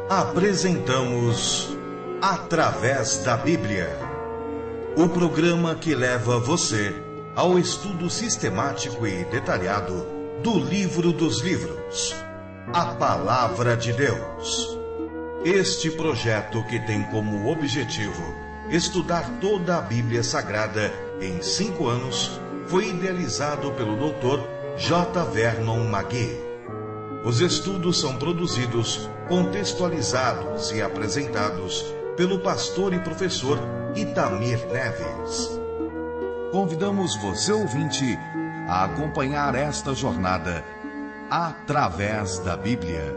Apresentamos Através da Bíblia, o programa que leva você ao estudo sistemático e detalhado do Livro dos Livros, a Palavra de Deus. Este projeto, que tem como objetivo estudar toda a Bíblia Sagrada em 5 anos, foi idealizado pelo Dr. J. Vernon McGee. Os estudos são produzidos, contextualizados e apresentados pelo pastor e professor Itamir Neves. Convidamos você, ouvinte, a acompanhar esta jornada através da Bíblia.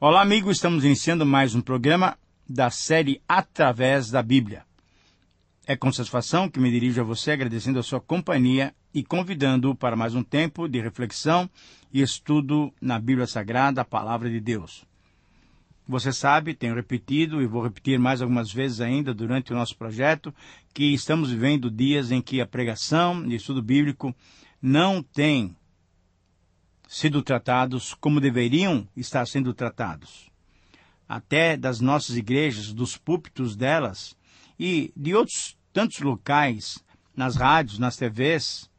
Olá, amigo, estamos iniciando mais um programa da série Através da Bíblia. É com satisfação que me dirijo a você, agradecendo a sua companhia e convidando-o para mais um tempo de reflexão e estudo na Bíblia Sagrada, a Palavra de Deus. Você sabe, tenho repetido e vou repetir mais algumas vezes ainda durante o nosso projeto, que estamos vivendo dias em que a pregação e estudo bíblico não têm sido tratados como deveriam estar sendo tratados. Até das nossas igrejas, dos púlpitos delas e de outros tantos locais, nas rádios, nas TVs,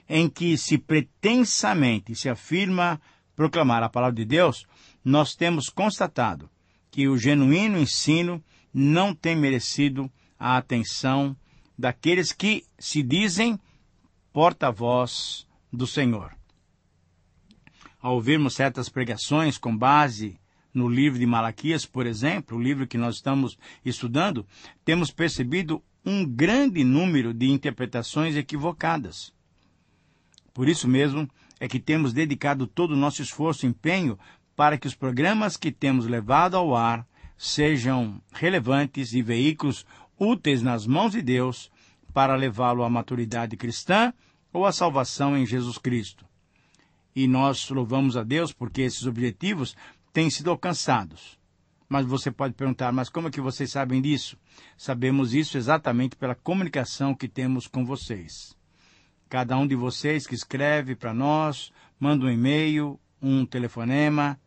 em que se pretensamente se afirma proclamar a palavra de Deus, nós temos constatado que o genuíno ensino não tem merecido a atenção daqueles que se dizem porta-voz do Senhor. Ao ouvirmos certas pregações com base no livro de Malaquias, por exemplo, o livro que nós estamos estudando, temos percebido um grande número de interpretações equivocadas. Por isso mesmo é que temos dedicado todo o nosso esforço e empenho para que os programas que temos levado ao ar sejam relevantes e veículos úteis nas mãos de Deus para levá-lo à maturidade cristã ou à salvação em Jesus Cristo. E nós louvamos a Deus porque esses objetivos têm sido alcançados. Mas você pode perguntar, mas como é que vocês sabem disso? Sabemos isso exatamente pela comunicação que temos com vocês. Cada um de vocês que escreve para nós, manda um e-mail, um telefonema,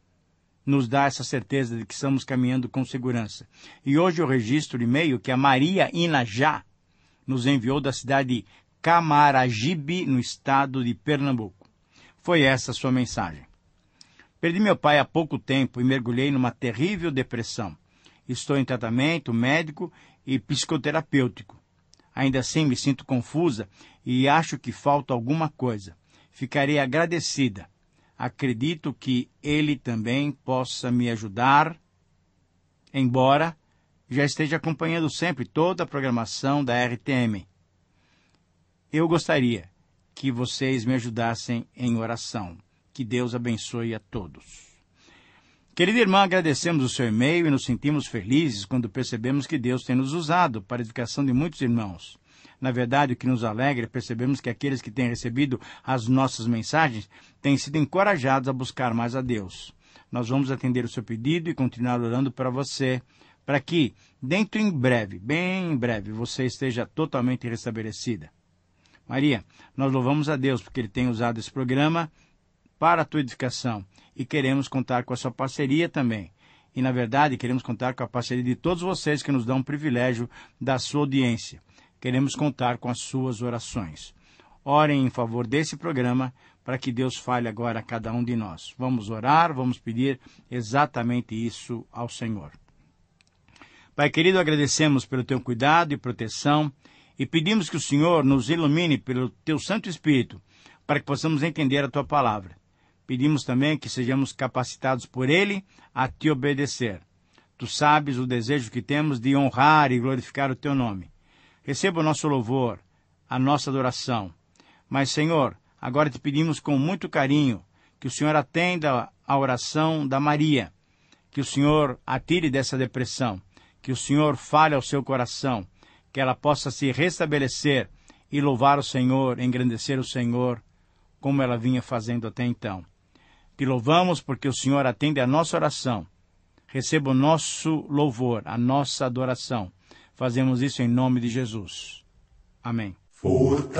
nos dá essa certeza de que estamos caminhando com segurança. E hoje eu registro o e-mail que a Maria Inajá nos enviou da cidade de Camaragibe, no estado de Pernambuco. Foi essa a sua mensagem. Perdi meu pai há pouco tempo e mergulhei numa terrível depressão. Estou em tratamento médico e psicoterapêutico. Ainda assim me sinto confusa e acho que falta alguma coisa. Ficarei agradecida. Acredito que ele também possa me ajudar, embora já esteja acompanhando sempre toda a programação da RTM. Eu gostaria que vocês me ajudassem em oração. Que Deus abençoe a todos. Querida irmã, agradecemos o seu e-mail e nos sentimos felizes quando percebemos que Deus tem nos usado para a edificação de muitos irmãos. Na verdade, o que nos alegra é percebermos que aqueles que têm recebido as nossas mensagens têm sido encorajados a buscar mais a Deus. Nós vamos atender o seu pedido e continuar orando para você, para que, dentro em breve, bem em breve, você esteja totalmente restabelecida. Maria, nós louvamos a Deus porque Ele tem usado esse programa para a tua edificação e queremos contar com a sua parceria também. E, na verdade, queremos contar com a parceria de todos vocês que nos dão o privilégio da sua audiência. Queremos contar com as suas orações. Orem em favor desse programa para que Deus fale agora a cada um de nós. Vamos orar, vamos pedir exatamente isso ao Senhor. Pai querido, agradecemos pelo teu cuidado e proteção e pedimos que o Senhor nos ilumine pelo teu Santo Espírito para que possamos entender a tua palavra. Pedimos também que sejamos capacitados por Ele a te obedecer. Tu sabes o desejo que temos de honrar e glorificar o teu nome. Receba o nosso louvor, a nossa adoração. Mas, Senhor, agora te pedimos com muito carinho que o Senhor atenda a oração da Maria, que o Senhor a tire dessa depressão, que o Senhor fale ao seu coração, que ela possa se restabelecer e louvar o Senhor, engrandecer o Senhor, como ela vinha fazendo até então. Te louvamos porque o Senhor atende a nossa oração. Receba o nosso louvor, a nossa adoração. Fazemos isso em nome de Jesus. Amém. Fortalece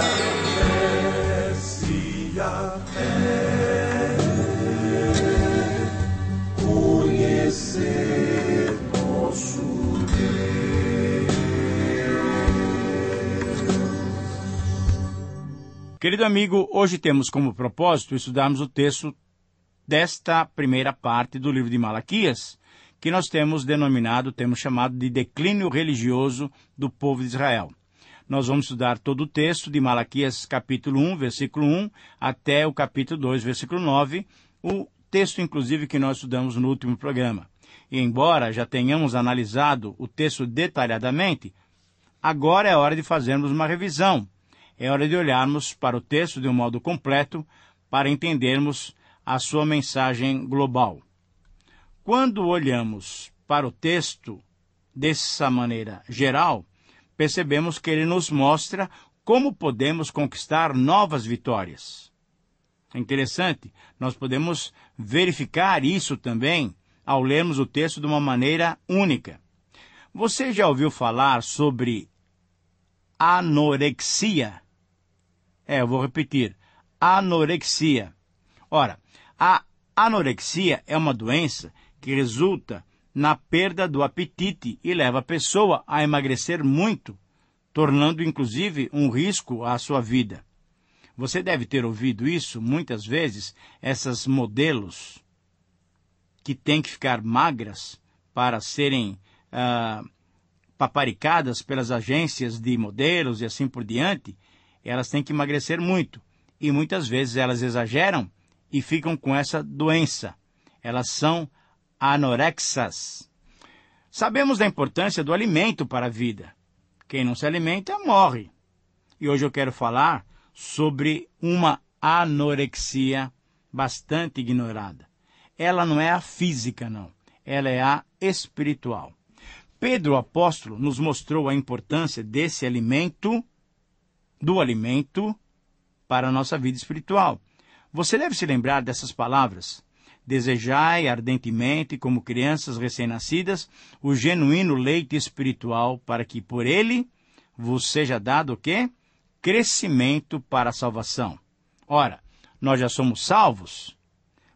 a fé, conhecer nosso Deus. Querido amigo, hoje temos como propósito estudarmos o texto desta primeira parte do livro de Malaquias, que nós temos chamado de declínio religioso do povo de Israel. Nós vamos estudar todo o texto de Malaquias capítulo 1, versículo 1, até o capítulo 2, versículo 9, o texto, inclusive, que nós estudamos no último programa. E embora já tenhamos analisado o texto detalhadamente, agora é hora de fazermos uma revisão. É hora de olharmos para o texto de um modo completo para entendermos a sua mensagem global. Quando olhamos para o texto dessa maneira geral, percebemos que ele nos mostra como podemos conquistar novas vitórias. É interessante, nós podemos verificar isso também ao lermos o texto de uma maneira única. Você já ouviu falar sobre anorexia? Eu vou repetir, anorexia. Ora, a anorexia é uma doença que resulta na perda do apetite e leva a pessoa a emagrecer muito, tornando inclusive um risco à sua vida. Você deve ter ouvido isso muitas vezes, essas modelos que têm que ficar magras para serem paparicadas pelas agências de modelos e assim por diante, elas têm que emagrecer muito. E muitas vezes elas exageram e ficam com essa doença. Elas são anorexas. Sabemos da importância do alimento para a vida. Quem não se alimenta, morre. E hoje eu quero falar sobre uma anorexia bastante ignorada. Ela não é a física, não. Ela é a espiritual. Pedro, o apóstolo, nos mostrou a importância desse alimento, do alimento, para a nossa vida espiritual. Você deve se lembrar dessas palavras. Desejai ardentemente, como crianças recém-nascidas, o genuíno leite espiritual, para que por ele vos seja dado o quê? Crescimento para a salvação. Ora, nós já somos salvos,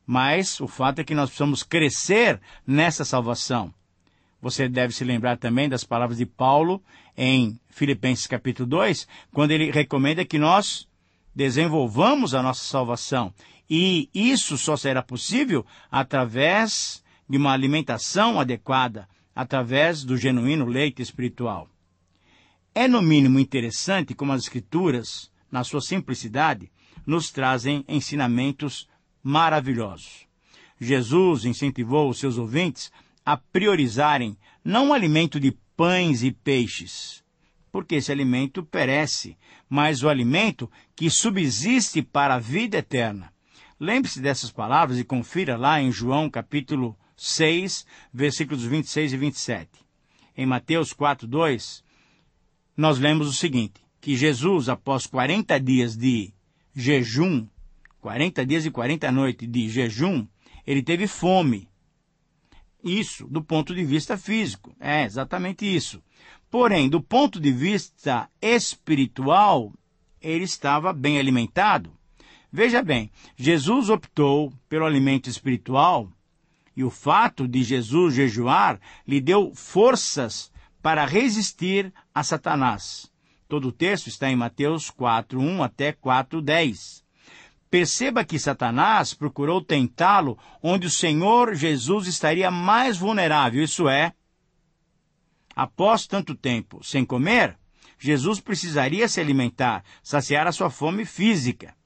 mas o fato é que nós precisamos crescer nessa salvação. Você deve se lembrar também das palavras de Paulo em Filipenses capítulo 2, quando ele recomenda que nós desenvolvamos a nossa salvação. E isso só será possível através de uma alimentação adequada, através do genuíno leite espiritual. É no mínimo interessante como as Escrituras, na sua simplicidade, nos trazem ensinamentos maravilhosos. Jesus incentivou os seus ouvintes a priorizarem não o alimento de pães e peixes, porque esse alimento perece, mas o alimento que subsiste para a vida eterna. Lembre-se dessas palavras e confira lá em João capítulo 6, versículos 26 e 27. Em Mateus 4:2, nós lemos o seguinte, que Jesus, após 40 dias de jejum, 40 dias e 40 noites de jejum, ele teve fome. Isso do ponto de vista físico, é exatamente isso. Porém, do ponto de vista espiritual, ele estava bem alimentado. Veja bem, Jesus optou pelo alimento espiritual e o fato de Jesus jejuar lhe deu forças para resistir a Satanás. Todo o texto está em Mateus 4:1 até 4:10. Perceba que Satanás procurou tentá-lo onde o Senhor Jesus estaria mais vulnerável, isso é, após tanto tempo sem comer, Jesus precisaria se alimentar, saciar a sua fome física.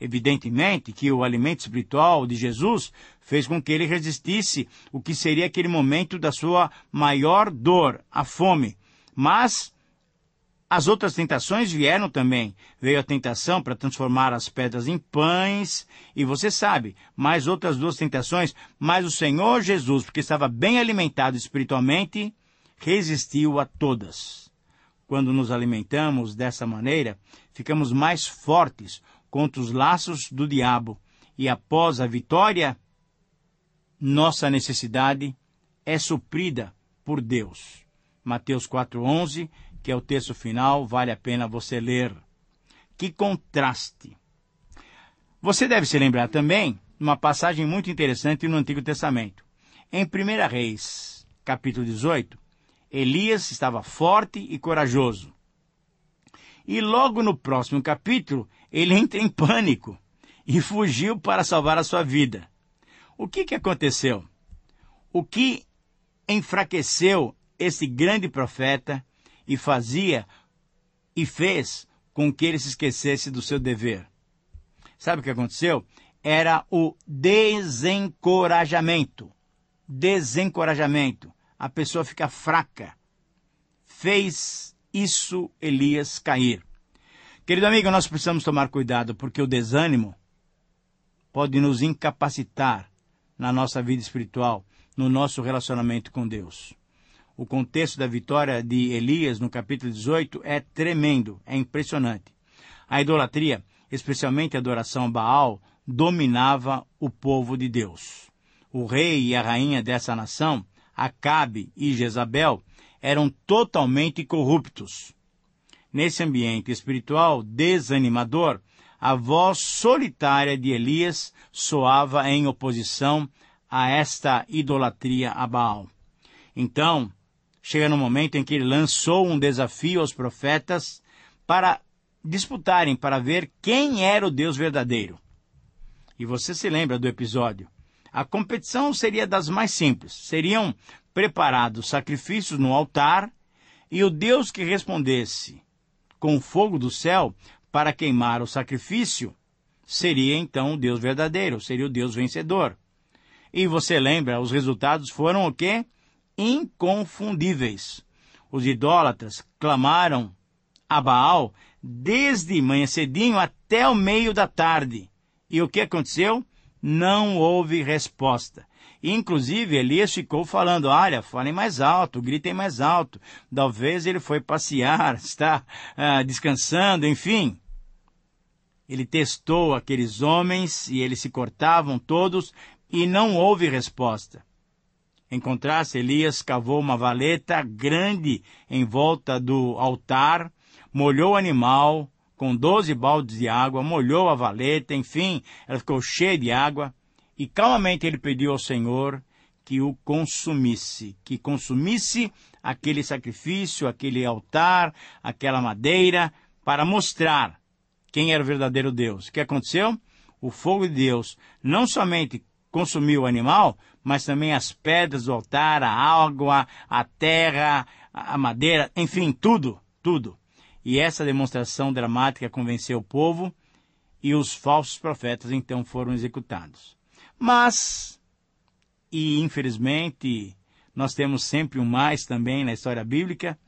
Evidentemente que o alimento espiritual de Jesus fez com que ele resistisse o que seria aquele momento da sua maior dor, a fome. Mas as outras tentações vieram também. Veio a tentação para transformar as pedras em pães, e você sabe, mais outras duas tentações, mas o Senhor Jesus, porque estava bem alimentado espiritualmente, resistiu a todas. Quando nos alimentamos dessa maneira, ficamos mais fortes contra os laços do diabo, e após a vitória, nossa necessidade é suprida por Deus. Mateus 4:11, que é o texto final, vale a pena você ler. Que contraste! Você deve se lembrar também de uma passagem muito interessante no Antigo Testamento. Em 1 Reis, capítulo 18, Elias estava forte e corajoso. E logo no próximo capítulo, ele entra em pânico e fugiu para salvar a sua vida. O que aconteceu? O que enfraqueceu esse grande profeta e fez com que ele se esquecesse do seu dever? Sabe o que aconteceu? Era o desencorajamento. Desencorajamento. A pessoa fica fraca. Fez isso Elias cair. Querido amigo, nós precisamos tomar cuidado, porque o desânimo pode nos incapacitar na nossa vida espiritual, no nosso relacionamento com Deus. O contexto da vitória de Elias no capítulo 18 é tremendo, é impressionante. A idolatria, especialmente a adoração a Baal, dominava o povo de Deus. O rei e a rainha dessa nação, Acabe e Jezabel, eram totalmente corruptos. Nesse ambiente espiritual desanimador, a voz solitária de Elias soava em oposição a esta idolatria a Baal. Então, chega no momento em que ele lançou um desafio aos profetas para disputarem, para ver quem era o Deus verdadeiro. E você se lembra do episódio. A competição seria das mais simples. Seriam preparados sacrifícios no altar e o Deus que respondesse com fogo do céu para queimar o sacrifício seria então o Deus verdadeiro, seria o Deus vencedor. E você lembra, os resultados foram o quê? Inconfundíveis. Os idólatras clamaram a Baal desde manhã cedinho até o meio da tarde. E o que aconteceu? Não houve resposta. Inclusive, Elias ficou falando, olha, falem mais alto, gritem mais alto. Talvez ele foi passear, está descansando, enfim. Ele testou aqueles homens e eles se cortavam todos e não houve resposta. Em contraste, Elias cavou uma valeta grande em volta do altar, molhou o animal com 12 baldes de água, molhou a valeta, enfim, ela ficou cheia de água, e calmamente ele pediu ao Senhor que o consumisse, que consumisse aquele sacrifício, aquele altar, aquela madeira, para mostrar quem era o verdadeiro Deus. O que aconteceu? O fogo de Deus não somente consumiu o animal, mas também as pedras do altar, a água, a terra, a madeira, enfim, tudo. E essa demonstração dramática convenceu o povo e os falsos profetas então foram executados. Mas, e infelizmente, nós temos sempre um mais também na história bíblica,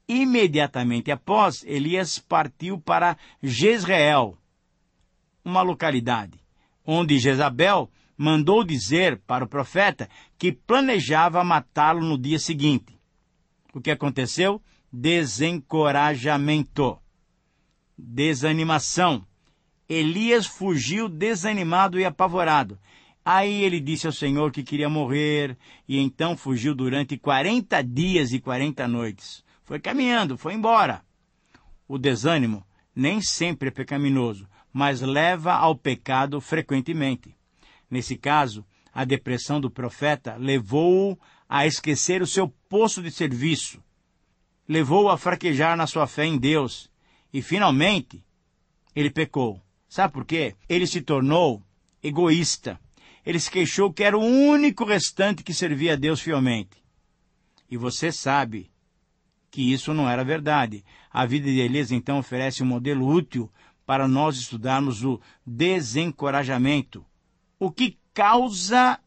imediatamente após, Elias partiu para Jezreel, uma localidade, onde Jezabel mandou dizer para o profeta que planejava matá-lo no dia seguinte. O que aconteceu? Desencorajamento, desanimação. Elias fugiu desanimado e apavorado. Aí ele disse ao Senhor que queria morrer, e então fugiu durante 40 dias e 40 noites. Foi caminhando, foi embora. O desânimo nem sempre é pecaminoso, mas leva ao pecado frequentemente. Nesse caso, a depressão do profeta levou-o a esquecer o seu posto de serviço, levou-o a fraquejar na sua fé em Deus, e finalmente ele pecou. Sabe por quê? Ele se tornou egoísta. Ele se queixou que era o único restante que servia a Deus fielmente. E você sabe que isso não era verdade. A vida de Elias, então, oferece um modelo útil para nós estudarmos o desencorajamento. O que causa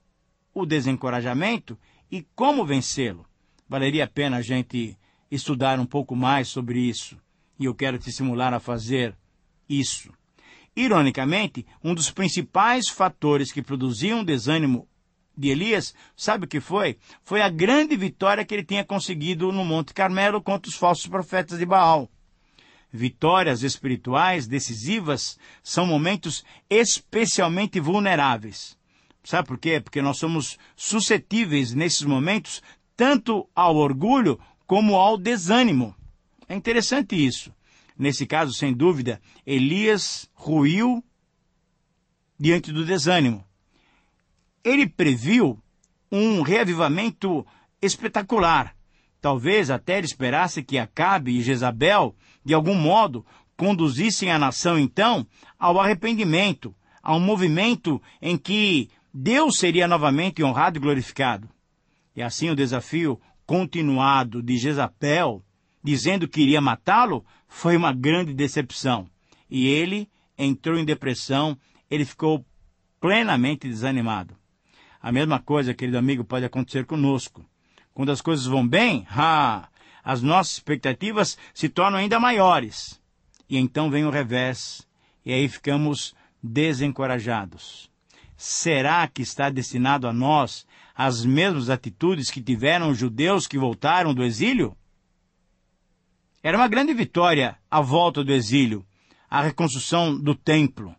o desencorajamento e como vencê-lo. Valeria a pena a gente estudar um pouco mais sobre isso. E eu quero te estimular a fazer isso. Ironicamente, um dos principais fatores que produziam o desânimo de Elias, sabe o que foi? Foi a grande vitória que ele tinha conseguido no Monte Carmelo contra os falsos profetas de Baal. Vitórias espirituais decisivas são momentos especialmente vulneráveis. Sabe por quê? Porque nós somos suscetíveis nesses momentos tanto ao orgulho como ao desânimo. É interessante isso. Nesse caso, sem dúvida, Elias ruiu diante do desânimo. Ele previu um reavivamento espetacular. Talvez até ele esperasse que Acabe e Jezabel, de algum modo, conduzissem a nação, então, ao arrependimento, a um movimento em que Deus seria novamente honrado e glorificado. E assim o desafio continuado de Jezabel, dizendo que iria matá-lo, foi uma grande decepção. E ele entrou em depressão, ele ficou plenamente desanimado. A mesma coisa, querido amigo, pode acontecer conosco. Quando as coisas vão bem, as nossas expectativas se tornam ainda maiores. E então vem o revés, e aí ficamos desencorajados. Será que está destinado a nós as mesmas atitudes que tiveram os judeus que voltaram do exílio? Era uma grande vitória a volta do exílio, a reconstrução do templo.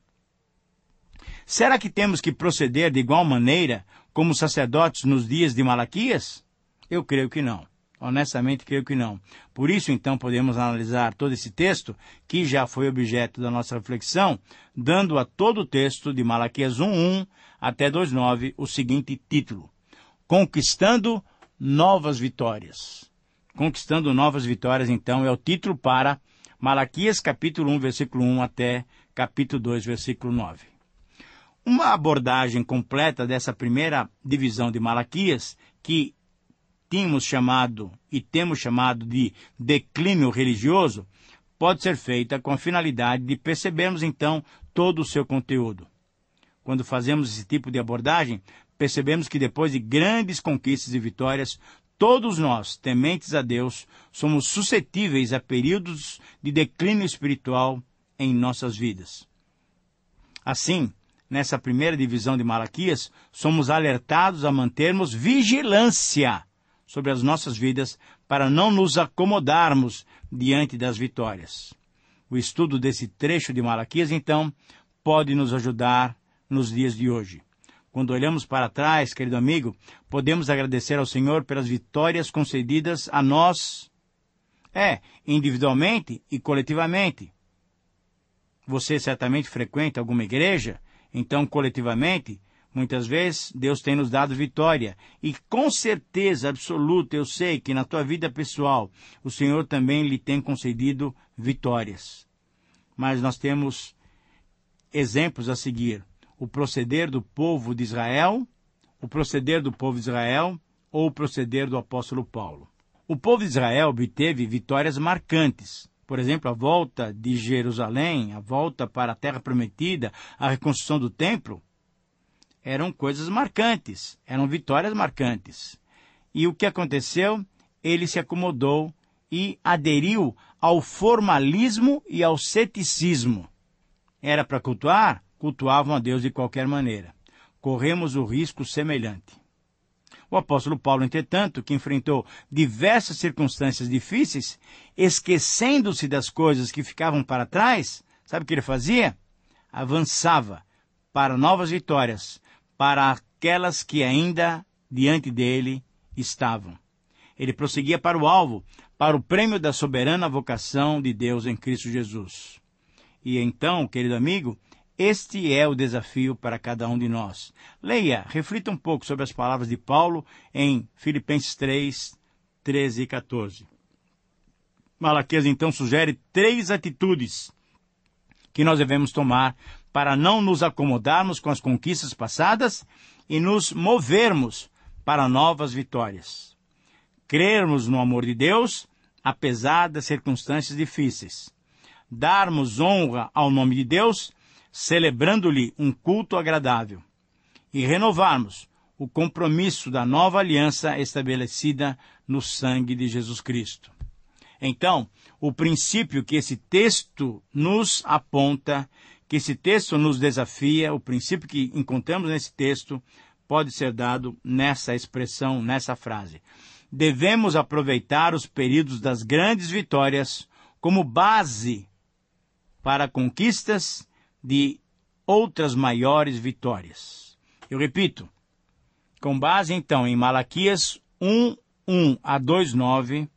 Será que temos que proceder de igual maneira como os sacerdotes nos dias de Malaquias? Eu creio que não. Honestamente, creio que não. Por isso, então, podemos analisar todo esse texto, que já foi objeto da nossa reflexão, dando a todo o texto de Malaquias 1:1 até 2:9 o seguinte título: Conquistando Novas Vitórias. Conquistando Novas Vitórias, então, é o título para Malaquias, capítulo 1, versículo 1 até capítulo 2, versículo 9. Uma abordagem completa dessa primeira divisão de Malaquias, que temos chamado de declínio religioso, pode ser feita com a finalidade de percebermos, então, todo o seu conteúdo. Quando fazemos esse tipo de abordagem, percebemos que depois de grandes conquistas e vitórias, todos nós, tementes a Deus, somos suscetíveis a períodos de declínio espiritual em nossas vidas. Assim, nessa primeira divisão de Malaquias, somos alertados a mantermos vigilância sobre as nossas vidas para não nos acomodarmos diante das vitórias. O estudo desse trecho de Malaquias, então, pode nos ajudar nos dias de hoje. Quando olhamos para trás, querido amigo, podemos agradecer ao Senhor pelas vitórias concedidas a nós, individualmente e coletivamente. Você certamente frequenta alguma igreja, então, coletivamente, muitas vezes, Deus tem nos dado vitória. E com certeza absoluta, eu sei que na tua vida pessoal, o Senhor também lhe tem concedido vitórias. Mas nós temos exemplos a seguir. O proceder do povo de Israel, ou o proceder do apóstolo Paulo. O povo de Israel obteve vitórias marcantes. Por exemplo, a volta de Jerusalém, a volta para a Terra Prometida, a reconstrução do templo, eram coisas marcantes, eram vitórias marcantes. E o que aconteceu? Ele se acomodou e aderiu ao formalismo e ao ceticismo. Era para cultuar? Cultuavam a Deus de qualquer maneira. Corremos o risco semelhante. O apóstolo Paulo, entretanto, que enfrentou diversas circunstâncias difíceis, esquecendo-se das coisas que ficavam para trás, sabe o que ele fazia? Avançava para novas vitórias, para aquelas que ainda diante dele estavam. Ele prosseguia para o alvo, para o prêmio da soberana vocação de Deus em Cristo Jesus. E então, querido amigo, este é o desafio para cada um de nós. Leia, reflita um pouco sobre as palavras de Paulo em Filipenses 3, 13 e 14. Malaquias, então, sugere 3 atitudes que nós devemos tomar para não nos acomodarmos com as conquistas passadas e nos movermos para novas vitórias. Crermos no amor de Deus, apesar das circunstâncias difíceis. Darmos honra ao nome de Deus, celebrando-lhe um culto agradável, e renovarmos o compromisso da nova aliança estabelecida no sangue de Jesus Cristo. Então, o princípio que esse texto nos aponta, que esse texto nos desafia, o princípio que encontramos nesse texto, pode ser dado nessa expressão, nessa frase. Devemos aproveitar os períodos das grandes vitórias como base para conquistas de outras maiores vitórias. Eu repito, com base então em Malaquias 1:1 a 2:9,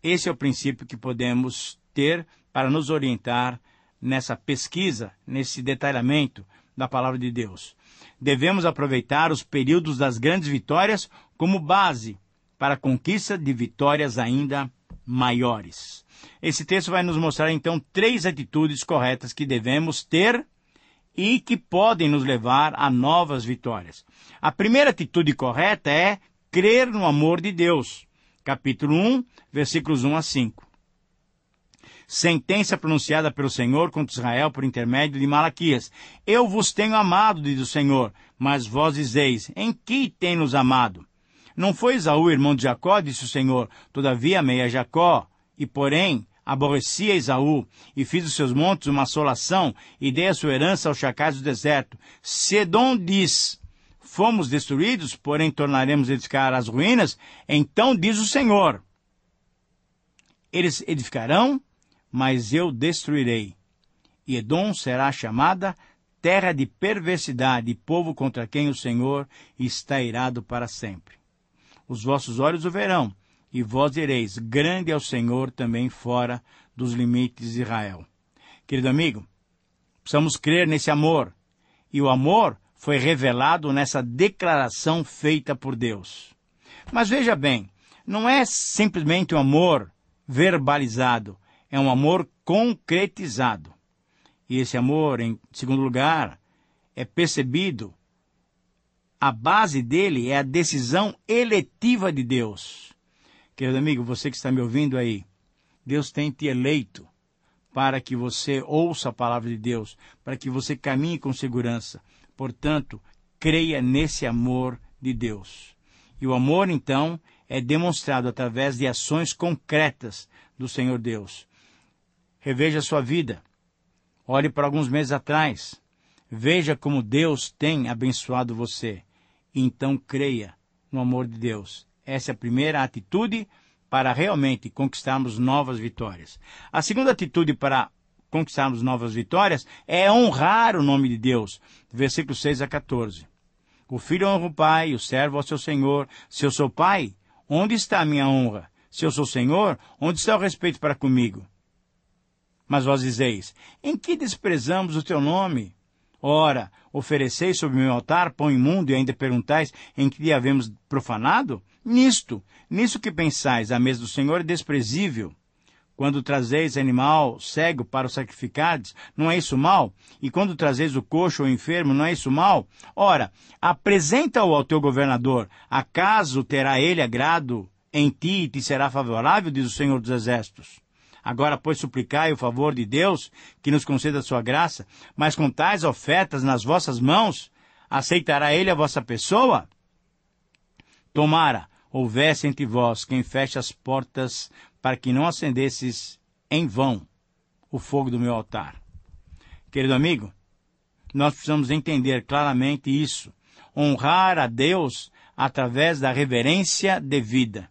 esse é o princípio que podemos ter para nos orientar nessa pesquisa, nesse detalhamento da palavra de Deus. Devemos aproveitar os períodos das grandes vitórias como base para a conquista de vitórias ainda maiores. Esse texto vai nos mostrar, então, 3 atitudes corretas que devemos ter e que podem nos levar a novas vitórias. A primeira atitude correta é crer no amor de Deus. Capítulo 1, versículos 1 a 5. Sentença pronunciada pelo Senhor contra Israel por intermédio de Malaquias. Eu vos tenho amado, diz o Senhor, mas vós dizeis, em que tem-nos amado? Não foi Esaú, irmão de Jacó, disse o Senhor, todavia amei a Jacó, e porém aborreci a Esaú, e fiz dos seus montes uma assolação, e dei a sua herança aos chacais do deserto. Se Edom diz, fomos destruídos, porém tornaremos a edificar as ruínas, então diz o Senhor, eles edificarão, mas eu destruirei. E Edom será chamada terra de perversidade, povo contra quem o Senhor está irado para sempre. Os vossos olhos o verão, e vós direis, grande é o Senhor também fora dos limites de Israel. Querido amigo, precisamos crer nesse amor. E o amor foi revelado nessa declaração feita por Deus. Mas veja bem, não é simplesmente um amor verbalizado, é um amor concretizado. E esse amor, em segundo lugar, é percebido. A base dele é a decisão eletiva de Deus. Querido amigo, você que está me ouvindo aí, Deus tem te eleito para que você ouça a palavra de Deus, para que você caminhe com segurança. Portanto, creia nesse amor de Deus. E o amor, então, é demonstrado através de ações concretas do Senhor Deus. Reveja a sua vida. Olhe para alguns meses atrás. Veja como Deus tem abençoado você. E então creia no amor de Deus. Essa é a primeira atitude para realmente conquistarmos novas vitórias. A segunda atitude para conquistarmos novas vitórias é honrar o nome de Deus. Versículos 6 a 14. O filho honra o pai, o servo ao seu senhor. Se eu sou pai, onde está a minha honra? Se eu sou senhor, onde está o respeito para comigo? Mas vós dizeis, em que desprezamos o teu nome? Ora, ofereceis sobre o meu altar pão imundo e ainda perguntais em que dia havemos profanado? Nisto que pensais, a mesa do Senhor é desprezível. Quando trazeis animal cego para o sacrificardes, não é isso mal? E quando trazeis o coxo ou enfermo, não é isso mal? Ora, apresenta-o ao teu governador. Acaso terá ele agrado em ti e te será favorável, diz o Senhor dos Exércitos. Agora, pois, suplicai o favor de Deus, que nos conceda a sua graça, mas com tais ofertas nas vossas mãos, aceitará ele a vossa pessoa? Tomara, houvesse entre vós quem feche as portas para que não acendesses em vão o fogo do meu altar. Querido amigo, nós precisamos entender claramente isso. Honrar a Deus através da reverência devida.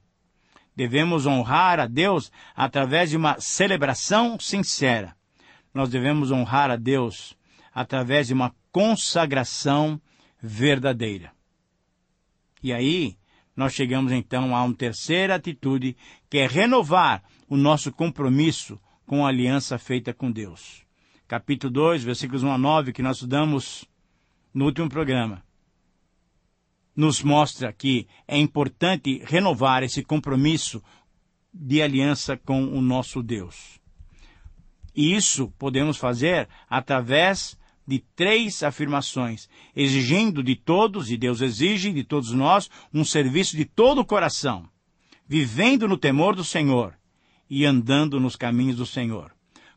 Devemos honrar a Deus através de uma celebração sincera. Nós devemos honrar a Deus através de uma consagração verdadeira. E aí, nós chegamos então a uma terceira atitude, que é renovar o nosso compromisso com a aliança feita com Deus. Capítulo 2, versículos 1 a 9, que nós estudamos no último programa, nos mostra que é importante renovar esse compromisso de aliança com o nosso Deus. E isso podemos fazer através de 3 afirmações, exigindo de todos, e Deus exige de todos nós, um serviço de todo o coração, vivendo no temor do Senhor e andando nos caminhos do Senhor.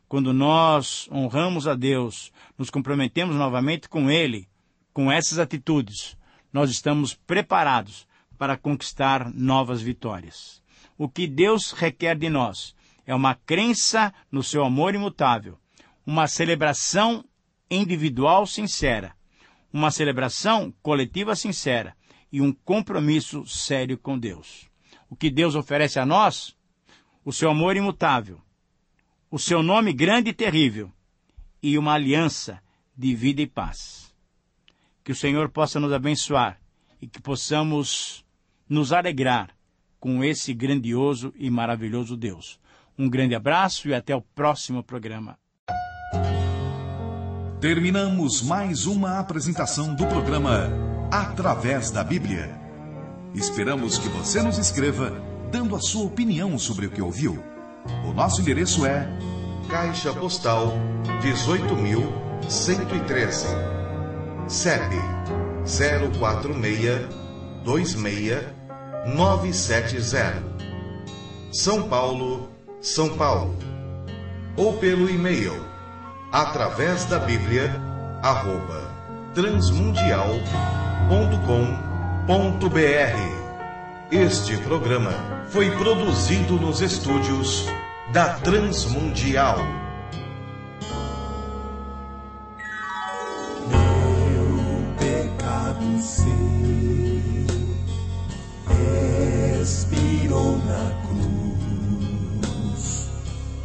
Quando nós honramos a Deus, nos comprometemos novamente com Ele, com essas atitudes, nós estamos preparados para conquistar novas vitórias. O que Deus requer de nós é uma crença no seu amor imutável, uma celebração individual sincera, uma celebração coletiva sincera e um compromisso sério com Deus. O que Deus oferece a nós? O seu amor imutável, o seu nome grande e terrível e uma aliança de vida e paz. Que o Senhor possa nos abençoar e que possamos nos alegrar com esse grandioso e maravilhoso Deus. Um grande abraço e até o próximo programa. Terminamos mais uma apresentação do programa Através da Bíblia. Esperamos que você nos escreva, dando a sua opinião sobre o que ouviu. O nosso endereço é Caixa Postal 18.113, CEP 04626-970, São Paulo, São Paulo. Ou pelo e-mail através da Bíblia @transmundial.com.br. Este programa foi produzido nos estúdios da Transmundial. Meu pecado sim expirou na cruz,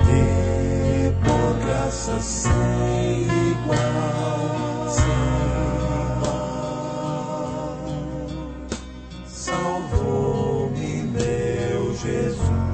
e por graça sem igual, salvou-me meu Jesus.